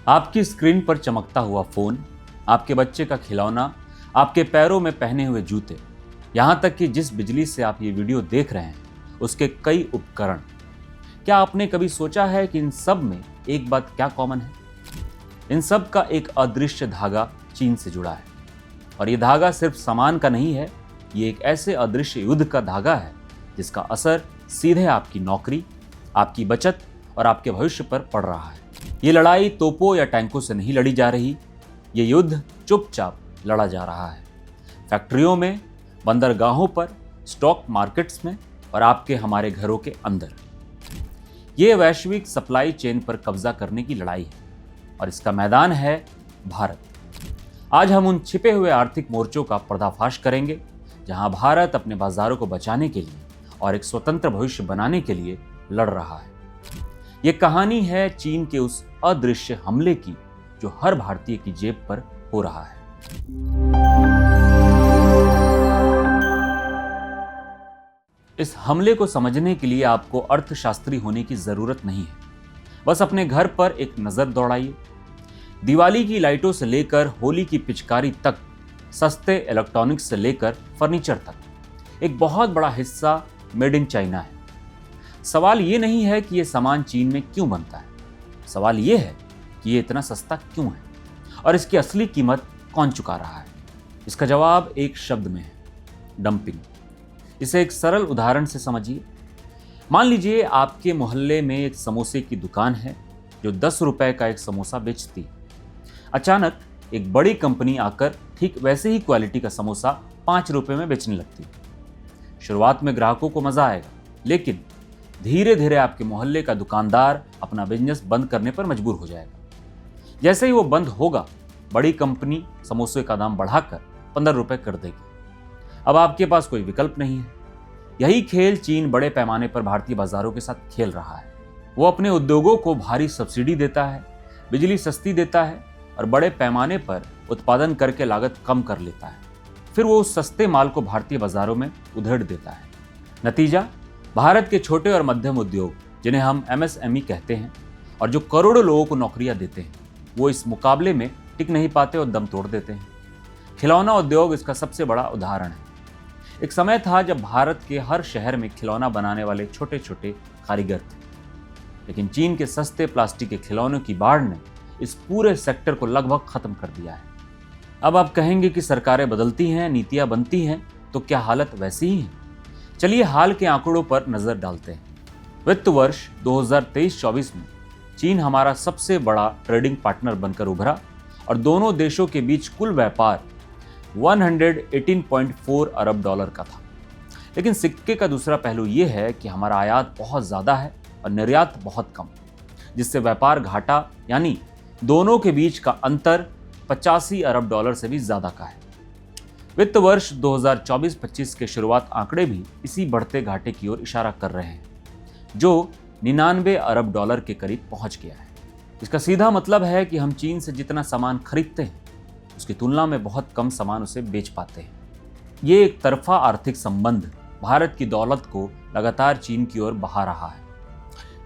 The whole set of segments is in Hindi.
आपकी स्क्रीन पर चमकता हुआ फोन, आपके बच्चे का खिलौना, आपके पैरों में पहने हुए जूते, यहाँ तक कि जिस बिजली से आप ये वीडियो देख रहे हैं उसके कई उपकरण। क्या आपने कभी सोचा है कि इन सब में एक बात क्या कॉमन है? इन सब का एक अदृश्य धागा चीन से जुड़ा है। और ये धागा सिर्फ सामान का नहीं है, ये एक ऐसे अदृश्य युद्ध का धागा है जिसका असर सीधे आपकी नौकरी, आपकी बचत और आपके भविष्य पर पड़ रहा है। ये लड़ाई तोपों या टैंकों से नहीं लड़ी जा रही, ये युद्ध चुपचाप लड़ा जा रहा है। फैक्ट्रियों में, बंदरगाहों पर, स्टॉक मार्केट्स में और आपके हमारे घरों के अंदर। ये वैश्विक सप्लाई चेन पर कब्जा करने की लड़ाई है और इसका मैदान है भारत। आज हम उन छिपे हुए आर्थिक मोर्चों का पर्दाफाश करेंगे जहां भारत अपने बाजारों को बचाने के लिए और एक स्वतंत्र भविष्य बनाने के लिए लड़ रहा है। ये कहानी है चीन के उस अदृश्य हमले की जो हर भारतीय की जेब पर हो रहा है। इस हमले को समझने के लिए आपको अर्थशास्त्री होने की जरूरत नहीं है। बस अपने घर पर एक नजर दौड़ाइए। दिवाली की लाइटों से लेकर होली की पिचकारी तक, सस्ते इलेक्ट्रॉनिक्स से लेकर फर्नीचर तक, एक बहुत बड़ा हिस्सा मेड इन चाइना है। सवाल ये नहीं है कि ये सामान चीन में क्यों बनता है, सवाल ये है कि ये इतना सस्ता क्यों है और इसकी असली कीमत कौन चुका रहा है। इसका जवाब एक शब्द में है, डंपिंग। इसे एक सरल उदाहरण से समझिए। मान लीजिए आपके मोहल्ले में एक समोसे की दुकान है जो 10 रुपए का एक समोसा बेचती है। अचानक एक बड़ी कंपनी आकर ठीक वैसे ही क्वालिटी का समोसा 5 रुपए में बेचने लगती है। शुरुआत में ग्राहकों को मजा आएगा, लेकिन धीरे धीरे आपके मोहल्ले का दुकानदार अपना बिजनेस बंद करने पर मजबूर हो जाएगा। जैसे ही वो बंद होगा, बड़ी कंपनी समोसे का दाम बढ़ाकर 15 रुपए कर देगी। अब आपके पास कोई विकल्प नहीं है। यही खेल चीन बड़े पैमाने पर भारतीय बाजारों के साथ खेल रहा है। वो अपने उद्योगों को भारी सब्सिडी देता है, बिजली सस्ती देता है और बड़े पैमाने पर उत्पादन करके लागत कम कर लेता है। फिर वो उस सस्ते माल को भारतीय बाजारों में उधेड़ देता है। नतीजा, भारत के छोटे और मध्यम उद्योग, जिन्हें हम MSME कहते हैं और जो करोड़ों लोगों को नौकरियां देते हैं, वो इस मुकाबले में टिक नहीं पाते और दम तोड़ देते हैं। खिलौना उद्योग इसका सबसे बड़ा उदाहरण है। एक समय था जब भारत के हर शहर में खिलौना बनाने वाले छोटे छोटे कारीगर थे, लेकिन चीन के सस्ते प्लास्टिक के खिलौनों की बाढ़ ने इस पूरे सेक्टर को लगभग खत्म कर दिया है। अब आप कहेंगे कि सरकारें बदलती हैं, नीतियां बनती हैं, तो क्या हालत वैसी ही है? चलिए हाल के आंकड़ों पर नजर डालते हैं। वित्त वर्ष 2023-24 में चीन हमारा सबसे बड़ा ट्रेडिंग पार्टनर बनकर उभरा और दोनों देशों के बीच कुल व्यापार 118.4 अरब डॉलर का था। लेकिन सिक्के का दूसरा पहलू यह है कि हमारा आयात बहुत ज़्यादा है और निर्यात बहुत कम, जिससे व्यापार घाटा यानी दोनों के बीच का अंतर 85 अरब डॉलर से भी ज़्यादा का है। वित्त वर्ष 2024-25 के शुरुआत आंकड़े भी इसी बढ़ते घाटे की ओर इशारा कर रहे हैं, जो 99 अरब डॉलर के करीब पहुंच गया है। इसका सीधा मतलब है कि हम चीन से जितना सामान खरीदते हैं उसकी तुलना में बहुत कम सामान उसे बेच पाते हैं। ये एक तरफा आर्थिक संबंध भारत की दौलत को लगातार चीन की ओर बहा रहा है।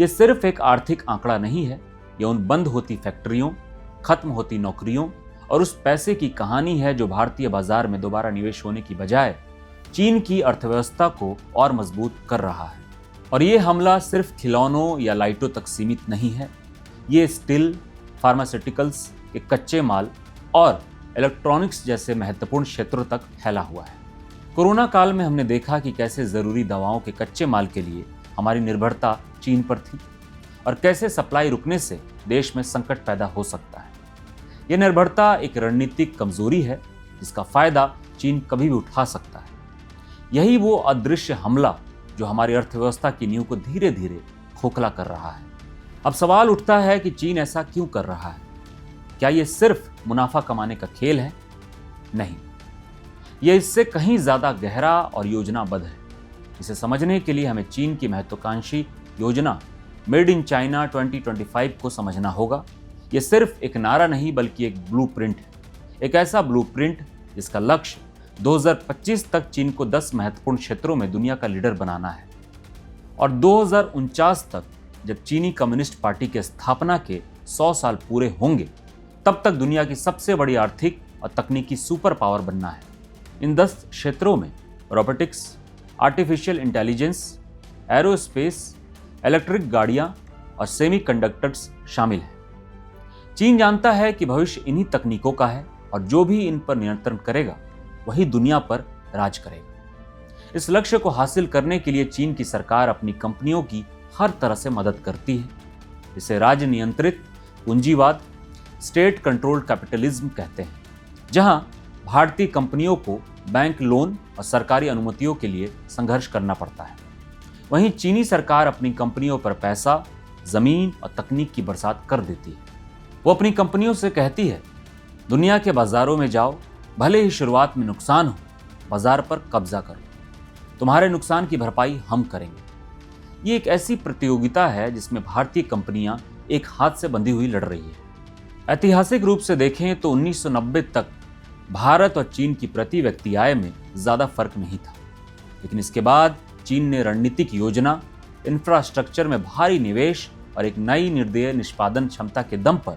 ये सिर्फ एक आर्थिक आंकड़ा नहीं है, ये उन बंद होती फैक्ट्रियों, खत्म होती नौकरियों और उस पैसे की कहानी है जो भारतीय बाजार में दोबारा निवेश होने की बजाय चीन की अर्थव्यवस्था को और मजबूत कर रहा है। और ये हमला सिर्फ खिलौनों या लाइटों तक सीमित नहीं है, ये स्टील, फार्मास्यूटिकल्स के कच्चे माल और इलेक्ट्रॉनिक्स जैसे महत्वपूर्ण क्षेत्रों तक फैला हुआ है। कोरोना काल में हमने देखा कि कैसे जरूरी दवाओं के कच्चे माल के लिए हमारी निर्भरता चीन पर थी और कैसे सप्लाई रुकने से देश में संकट पैदा हो सकता है। यह निर्भरता एक रणनीतिक कमजोरी है जिसका फायदा चीन कभी भी उठा सकता है। यही वो अदृश्य हमला जो हमारी अर्थव्यवस्था की नींव को धीरे धीरे खोखला कर रहा है। अब सवाल उठता है कि चीन ऐसा क्यों कर रहा है? क्या ये सिर्फ मुनाफा कमाने का खेल है? नहीं, यह इससे कहीं ज्यादा गहरा और योजनाबद्ध है। इसे समझने के लिए हमें चीन की महत्वाकांक्षी योजना मेड इन चाइना 2025 को समझना होगा। यह सिर्फ एक नारा नहीं बल्कि एक ब्लूप्रिंट है, एक ऐसा ब्लूप्रिंट जिसका लक्ष्य 2025 तक चीन को 10 महत्वपूर्ण क्षेत्रों में दुनिया का लीडर बनाना है और 2049 तक, जब चीनी कम्युनिस्ट पार्टी के स्थापना के 100 साल पूरे होंगे, तब तक दुनिया की सबसे बड़ी आर्थिक और तकनीकी सुपर पावर बनना है। इन 10 क्षेत्रों में robotics, artificial intelligence, aerospace, electric गाड़ियां और सेमीकंडक्टर्स शामिल हैं। चीन जानता है कि भविष्य इन्हीं तकनीकों का है और जो भी इन पर नियंत्रण करेगा वही दुनिया पर राज करेगा। इस लक्ष्य को हासिल करने के लिए चीन की सरकार अपनी कंपनियों की हर तरह से मदद करती है। इसे राज्य नियंत्रित पूंजीवाद, स्टेट कंट्रोल्ड कैपिटलिज्म कहते हैं, जहां भारतीय कंपनियों को बैंक लोन और सरकारी अनुमतियों के लिए संघर्ष करना पड़ता है। वहीं चीनी सरकार अपनी कंपनियों पर पैसा, जमीन और तकनीक की बरसात कर देती है। वो अपनी कंपनियों से कहती है, दुनिया के बाजारों में जाओ, भले ही शुरुआत में नुकसान हो, बाजार पर कब्जा करो, तुम्हारे नुकसान की भरपाई हम करेंगे। ये एक ऐसी प्रतियोगिता है जिसमें भारतीय कंपनियां एक हाथ से बंधी हुई लड़ रही है। ऐतिहासिक रूप से देखें तो 1990 तक भारत और चीन की प्रति व्यक्ति आय में ज्यादा फर्क नहीं था, लेकिन इसके बाद चीन ने रणनीतिक योजना, इंफ्रास्ट्रक्चर में भारी निवेश और एक नई निर्दयी निष्पादन क्षमता के दम पर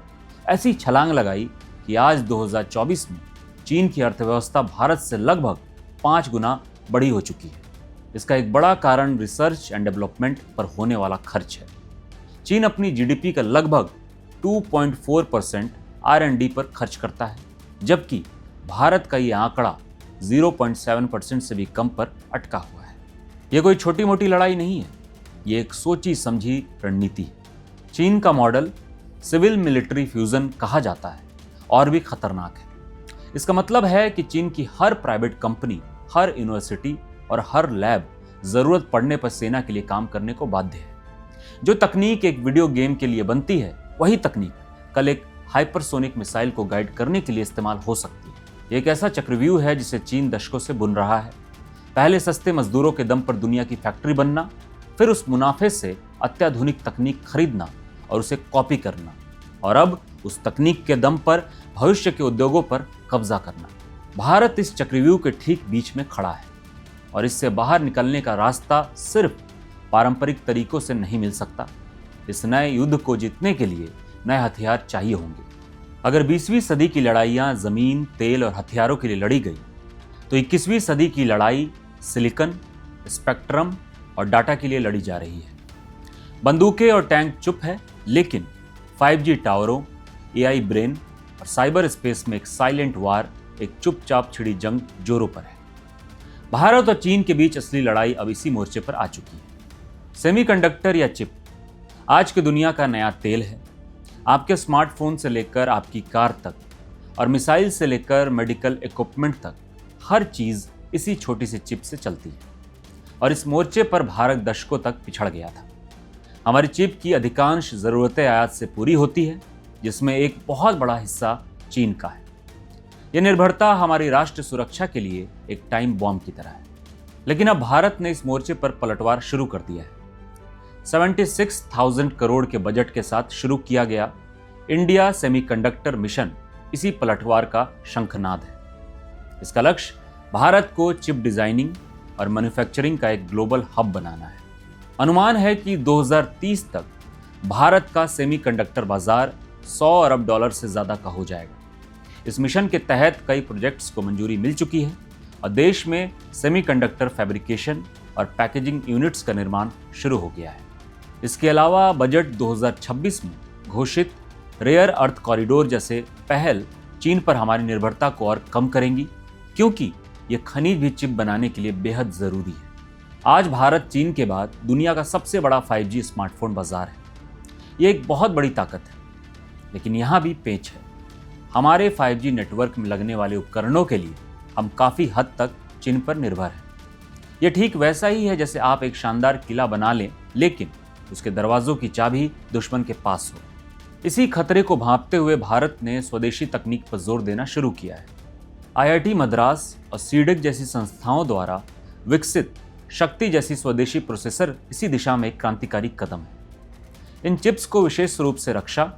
ऐसी छलांग लगाई कि आज 2024 में चीन की अर्थव्यवस्था भारत से लगभग 5 गुना बड़ी हो चुकी है। इसका एक बड़ा कारण रिसर्च एंड डेवलपमेंट पर होने वाला खर्च है। चीन अपनी जीडीपी का लगभग 2.4% R&D पर खर्च करता है, जबकि भारत का ये आंकड़ा 0.7% से भी कम पर अटका हुआ है। ये कोई छोटी मोटी लड़ाई नहीं है, ये एक सोची समझी रणनीति है। चीन का मॉडल सिविल मिलिट्री फ्यूजन कहा जाता है और भी खतरनाक है। इसका मतलब है कि चीन की हर प्राइवेट कंपनी, हर यूनिवर्सिटी और हर लैब जरूरत पड़ने पर सेना के लिए काम करने को बाध्य है। जो तकनीक एक वीडियो गेम के लिए बनती है, वही तकनीक कल एक हाइपरसोनिक मिसाइल को गाइड करने के लिए इस्तेमाल हो सकती है। ये एक ऐसा चक्रव्यूह है जिसे चीन दशकों से बुन रहा है। पहले सस्ते मजदूरों के दम पर दुनिया की फैक्ट्री बनना, फिर उस मुनाफे से अत्याधुनिक तकनीक खरीदना और उसे कॉपी करना, और अब उस तकनीक के दम पर भविष्य के उद्योगों पर कब्जा करना। भारत इस चक्रव्यूह के ठीक बीच में खड़ा है और इससे बाहर निकलने का रास्ता सिर्फ पारंपरिक तरीकों से नहीं मिल सकता। इस नए युद्ध को जीतने के लिए नए हथियार चाहिए होंगे। अगर 20वीं सदी की लड़ाइयाँ जमीन, तेल और हथियारों के लिए लड़ी गई, तो 21वीं सदी की लड़ाई सिलिकॉन, स्पेक्ट्रम और डाटा के लिए लड़ी जा रही है। बंदूकें और टैंक चुप है, लेकिन 5G टावरों, AI ब्रेन और साइबर स्पेस में एक साइलेंट वार, एक चुपचाप छिड़ी जंग जोरों पर है। भारत और चीन के बीच असली लड़ाई अब इसी मोर्चे पर आ चुकी है। सेमीकंडक्टर या चिप आज की दुनिया का नया तेल है। आपके स्मार्टफोन से लेकर आपकी कार तक और मिसाइल से लेकर मेडिकल इक्विपमेंट तक हर चीज इसी छोटी सी चिप से चलती है, और इस मोर्चे पर भारत दशकों तक पिछड़ गया था। हमारी चिप की अधिकांश ज़रूरतें आयात से पूरी होती है, जिसमें एक बहुत बड़ा हिस्सा चीन का है। यह निर्भरता हमारी राष्ट्र सुरक्षा के लिए एक टाइम बॉम्ब की तरह है। लेकिन अब भारत ने इस मोर्चे पर पलटवार शुरू कर दिया है। 76,000 करोड़ के बजट के साथ शुरू किया गया इंडिया सेमीकंडक्टर मिशन इसी पलटवार का शंखनाद है। इसका लक्ष्य भारत को चिप डिजाइनिंग और मैन्युफैक्चरिंग का एक ग्लोबल हब बनाना है। अनुमान है कि 2030 तक भारत का सेमीकंडक्टर बाजार $100 अरब से ज्यादा का हो जाएगा। इस मिशन के तहत कई प्रोजेक्ट्स को मंजूरी मिल चुकी है और देश में सेमीकंडक्टर फैब्रिकेशन और पैकेजिंग यूनिट्स का निर्माण शुरू हो गया है। इसके अलावा बजट 2026 में घोषित रेयर अर्थ कॉरिडोर जैसे पहल चीन पर हमारी निर्भरता को और कम करेंगी, क्योंकि ये खनिज भी चिप बनाने के लिए बेहद जरूरी है। आज भारत चीन के बाद दुनिया का सबसे बड़ा 5G स्मार्टफोन बाजार है। ये एक बहुत बड़ी ताकत है, लेकिन यहाँ भी पेच है। हमारे 5G नेटवर्क में लगने वाले उपकरणों के लिए हम काफ़ी हद तक चीन पर निर्भर हैं। ये ठीक वैसा ही है जैसे आप एक शानदार किला बना लें, लेकिन उसके दरवाजों की चाबी दुश्मन के पास हो। इसी खतरे को भांपते हुए भारत ने स्वदेशी तकनीक पर जोर देना शुरू किया है। IIT मद्रास और सीडेक जैसी संस्थाओं द्वारा विकसित शक्ति जैसी स्वदेशी प्रोसेसर इसी दिशा में एक क्रांतिकारी कदम है। इन चिप्स को विशेष रूप से रक्षा,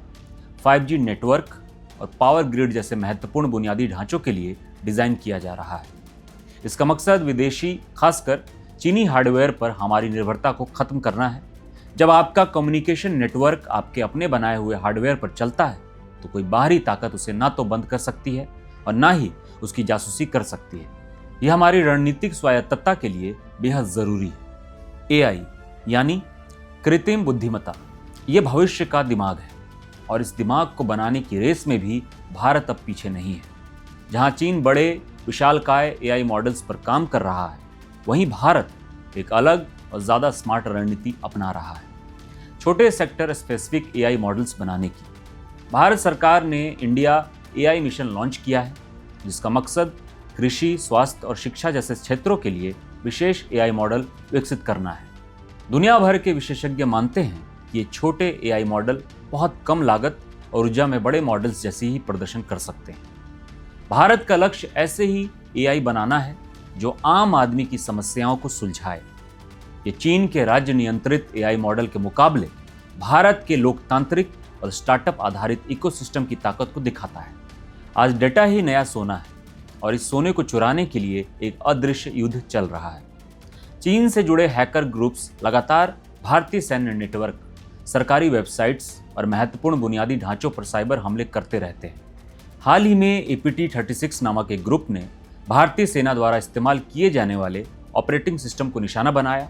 5G नेटवर्क और पावर ग्रिड जैसे महत्वपूर्ण बुनियादी ढांचों के लिए डिजाइन किया जा रहा है। इसका मकसद विदेशी, खासकर चीनी हार्डवेयर पर हमारी निर्भरता को खत्म करना है, जब आपका कम्युनिकेशन नेटवर्क आपके अपने बनाए हुए हार्डवेयर पर चलता है तो कोई बाहरी ताकत उसे ना तो बंद कर सकती है और ना ही उसकी जासूसी कर सकती है। यह हमारी रणनीतिक स्वायत्तता के लिए बेहद जरूरी है। एआई यानी कृत्रिम बुद्धिमत्ता, ये भविष्य का दिमाग है और इस दिमाग को बनाने की रेस में भी भारत अब पीछे नहीं है। जहां चीन बड़े विशालकाय एआई मॉडल्स पर काम कर रहा है, वहीं भारत एक अलग और ज़्यादा स्मार्ट रणनीति अपना रहा है छोटे सेक्टर स्पेसिफिक एआई मॉडल्स बनाने की। भारत सरकार ने इंडिया एआई मिशन लॉन्च किया है, जिसका मकसद कृषि, स्वास्थ्य और शिक्षा जैसे क्षेत्रों के लिए विशेष एआई मॉडल विकसित करना है। दुनिया भर के विशेषज्ञ मानते हैं कि ये छोटे एआई मॉडल बहुत कम लागत और ऊर्जा में बड़े मॉडल्स जैसे ही प्रदर्शन कर सकते हैं। भारत का लक्ष्य ऐसे ही एआई बनाना है जो आम आदमी की समस्याओं को सुलझाए। ये चीन के राज्य नियंत्रित एआई मॉडल के मुकाबले भारत के लोकतांत्रिक और स्टार्टअप आधारित इकोसिस्टम की ताकत को दिखाता है। आज डेटा ही नया सोना है और इस सोने को चुराने के लिए एक अदृश्य युद्ध चल रहा है। चीन से जुड़े हैकर ग्रुप्स लगातार भारतीय सैन्य नेटवर्क, सरकारी वेबसाइट्स और महत्वपूर्ण बुनियादी ढांचों पर साइबर हमले करते रहते हैं। हाल ही में APT36 नामक एक ग्रुप ने भारतीय सेना द्वारा इस्तेमाल किए जाने वाले ऑपरेटिंग सिस्टम को निशाना बनाया,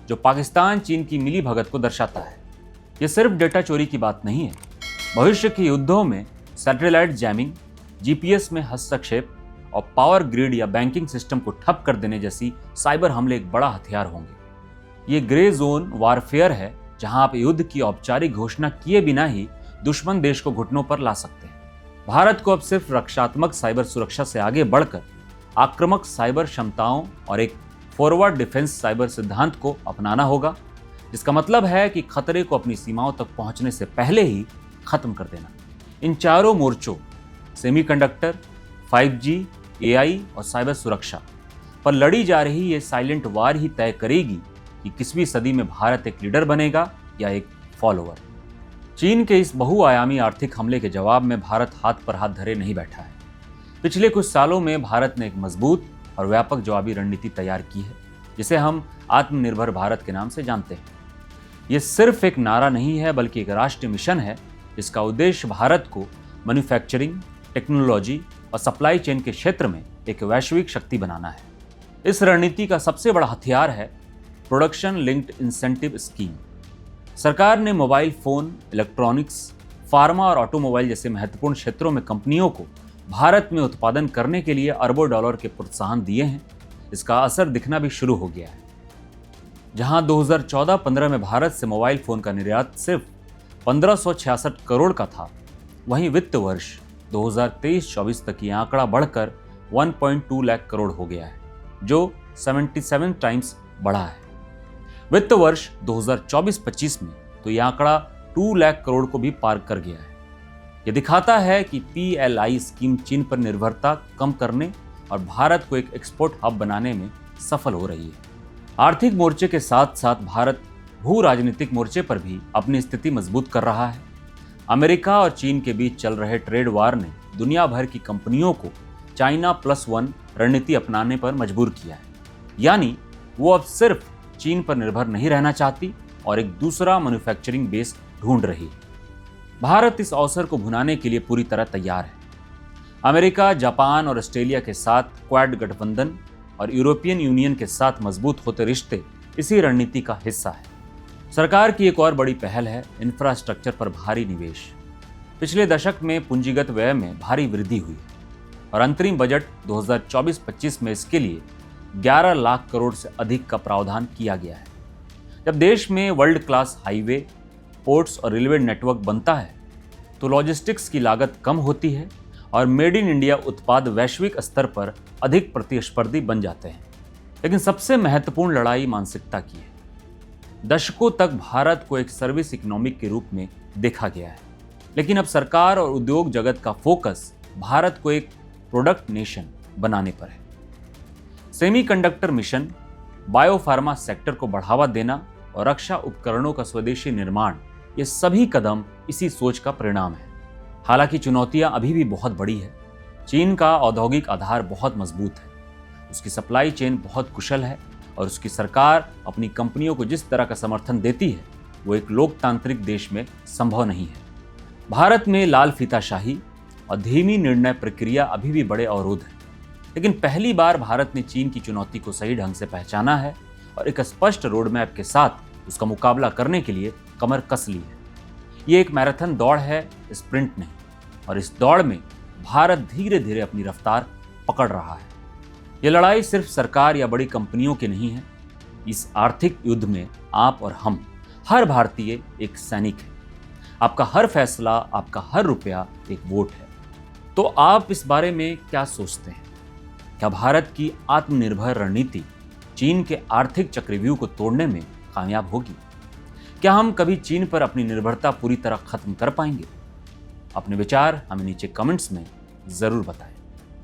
जो पाकिस्तान चीन की मिलीभगत को दर्शाता है। ये सिर्फ डेटा चोरी की बात नहीं है। भविष्य के युद्धों में सैटेलाइट जैमिंग, GPS में हस्तक्षेप और पावर ग्रिड या बैंकिंग सिस्टम को ठप कर देने जैसी साइबर हमले एक बड़ा हथियार होंगे। ये ग्रे जोन वारफेयर है, जहां आप युद्ध की औपचारिक घोषणा किए बिना ही दुश्मन देश को घुटनों पर ला सकते हैं। भारत को अब सिर्फ रक्षात्मक साइबर सुरक्षा से आगे बढ़कर आक्रामक साइबर क्षमताओं और एक फॉरवर्ड डिफेंस साइबर सिद्धांत को अपनाना होगा, जिसका मतलब है कि खतरे को अपनी सीमाओं तक पहुंचने से पहले ही खत्म कर देना। इन चारों मोर्चों सेमीकंडक्टर, 5G, एआई और साइबर सुरक्षा पर लड़ी जा रही ये साइलेंट वार ही तय करेगी कि किसवीं सदी में भारत एक लीडर बनेगा या एक फॉलोअर। चीन के इस बहुआयामी आर्थिक हमले के जवाब में भारत हाथ पर हाथ धरे नहीं बैठा है। पिछले कुछ सालों में भारत ने एक मजबूत और व्यापक जवाबी रणनीति तैयार की है, जिसे हम आत्मनिर्भर भारत के नाम से जानते हैं। ये सिर्फ एक नारा नहीं है, बल्कि एक राष्ट्रीय मिशन है, जिसका उद्देश्य भारत को मैन्युफैक्चरिंग, टेक्नोलॉजी और सप्लाई चेन के क्षेत्र में एक वैश्विक शक्ति बनाना है। इस रणनीति का सबसे बड़ा हथियार है प्रोडक्शन लिंक्ड इंसेंटिव स्कीम। सरकार ने मोबाइल फोन, इलेक्ट्रॉनिक्स, फार्मा और ऑटोमोबाइल जैसे महत्वपूर्ण क्षेत्रों में कंपनियों को भारत में उत्पादन करने के लिए अरबों डॉलर के प्रोत्साहन दिए हैं। इसका असर दिखना भी शुरू हो गया है। जहां 2014-15 में भारत से मोबाइल फोन का निर्यात सिर्फ 1566 करोड़ का था, वहीं वित्त वर्ष 2023-24 तक ये आंकड़ा बढ़कर 1.2 लाख करोड़ हो गया है, जो 77 टाइम्स बढ़ा है। वित्त वर्ष 2024-25 में तो ये आंकड़ा 2 लाख करोड़ को भी पार कर गया है। यह दिखाता है कि PLI स्कीम चीन पर निर्भरता कम करने और भारत को एक एक्सपोर्ट हब बनाने में सफल हो रही है। आर्थिक मोर्चे के साथ साथ भारत भू राजनीतिक मोर्चे पर भी अपनी स्थिति मजबूत कर रहा है। अमेरिका और चीन के बीच चल रहे ट्रेड वार ने दुनिया भर की कंपनियों को चाइना +1 रणनीति अपनाने पर मजबूर किया है। यानी वो अब सिर्फ चीन पर निर्भर नहीं रहना चाहती और एक दूसरा मैन्युफैक्चरिंग बेस ढूंढ रही है। भारत इस अवसर को भुनाने के लिए पूरी तरह तैयार है। अमेरिका, जापान और ऑस्ट्रेलिया के साथ क्वाड गठबंधन और यूरोपियन यूनियन के साथ मजबूत होते रिश्ते इसी रणनीति का हिस्सा है। सरकार की एक और बड़ी पहल है इंफ्रास्ट्रक्चर पर भारी निवेश। पिछले दशक में पूंजीगत व्यय में भारी वृद्धि हुई और अंतरिम बजट 2024-25 में इसके लिए 11 लाख करोड़ से अधिक का प्रावधान किया गया है। जब देश में वर्ल्ड क्लास हाईवे, पोर्ट्स और रेलवे नेटवर्क बनता है तो लॉजिस्टिक्स की लागत कम होती है और मेड इन इंडिया उत्पाद वैश्विक स्तर पर अधिक प्रतिस्पर्धी बन जाते हैं। लेकिन सबसे महत्वपूर्ण लड़ाई मानसिकता की है। दशकों तक भारत को एक सर्विस इकोनॉमिक के रूप में देखा गया है, लेकिन अब सरकार और उद्योग जगत का फोकस भारत को एक प्रोडक्ट नेशन बनाने पर है। सेमीकंडक्टर मिशन, बायोफार्मा सेक्टर को बढ़ावा देना और रक्षा उपकरणों का स्वदेशी निर्माण, ये सभी कदम इसी सोच का परिणाम है। हालांकि चुनौतियां अभी भी बहुत बड़ी है। चीन का औद्योगिक आधार बहुत मजबूत है, उसकी सप्लाई चेन बहुत कुशल है और उसकी सरकार अपनी कंपनियों को जिस तरह का समर्थन देती है वो एक लोकतांत्रिक देश में संभव नहीं है। भारत में लाल फीताशाही और धीमी निर्णय प्रक्रिया अभी भी बड़े अवरोध हैं। लेकिन पहली बार भारत ने चीन की चुनौती को सही ढंग से पहचाना है और एक स्पष्ट रोड मैप के साथ उसका मुकाबला करने के लिए कमर कस ली है। ये एक मैराथन दौड़ है, स्प्रिंट नहीं, और इस दौड़ में भारत धीरे धीरे अपनी रफ्तार पकड़ रहा है। ये लड़ाई सिर्फ सरकार या बड़ी कंपनियों की नहीं है। इस आर्थिक युद्ध में आप और हम, हर भारतीय एक सैनिक है। आपका हर फैसला, आपका हर रुपया एक वोट है। तो आप इस बारे में क्या सोचते हैं? क्या भारत की आत्मनिर्भर रणनीति चीन के आर्थिक चक्रव्यूह को तोड़ने में कामयाब होगी? क्या हम कभी चीन पर अपनी निर्भरता पूरी तरह खत्म कर पाएंगे? अपने विचार हमें नीचे कमेंट्स में जरूर बताएं।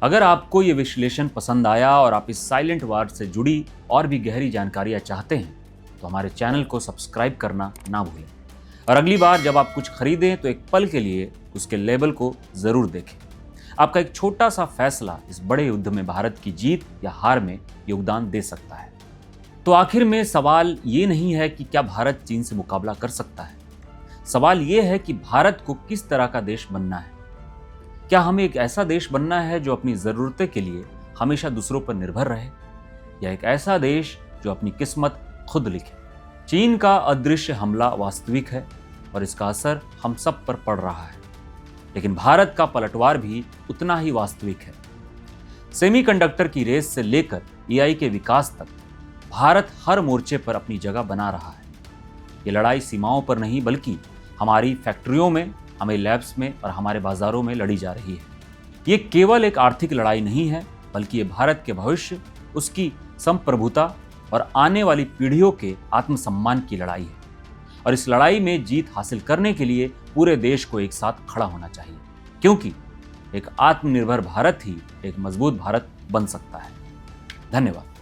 अगर आपको ये विश्लेषण पसंद आया और आप इस साइलेंट वार से जुड़ी और भी गहरी जानकारियां चाहते हैं तो हमारे चैनल को सब्सक्राइब करना ना भूलें। और अगली बार जब आप कुछ खरीदें तो एक पल के लिए उसके लेबल को जरूर देखें। आपका एक छोटा सा फैसला इस बड़े युद्ध में भारत की जीत या हार में योगदान दे सकता है। तो आखिर में सवाल ये नहीं है कि क्या भारत चीन से मुकाबला कर सकता है। सवाल ये है कि भारत को किस तरह का देश बनना है। क्या हमें एक ऐसा देश बनना है जो अपनी ज़रूरतें के लिए हमेशा दूसरों पर निर्भर रहे, या एक ऐसा देश जो अपनी किस्मत खुद लिखे? चीन का अदृश्य हमला वास्तविक है और इसका असर हम सब पर पड़ रहा है, लेकिन भारत का पलटवार भी उतना ही वास्तविक है। सेमीकंडक्टर की रेस से लेकर एआई के विकास तक भारत हर मोर्चे पर अपनी जगह बना रहा है। ये लड़ाई सीमाओं पर नहीं बल्कि हमारी फैक्ट्रियों में, हमारे लैब्स में और हमारे बाजारों में लड़ी जा रही है। ये केवल एक आर्थिक लड़ाई नहीं है, बल्कि ये भारत के भविष्य, उसकी संप्रभुता और आने वाली पीढ़ियों के आत्मसम्मान की लड़ाई है। और इस लड़ाई में जीत हासिल करने के लिए पूरे देश को एक साथ खड़ा होना चाहिए, क्योंकि एक आत्मनिर्भर भारत ही एक मजबूत भारत बन सकता है। धन्यवाद।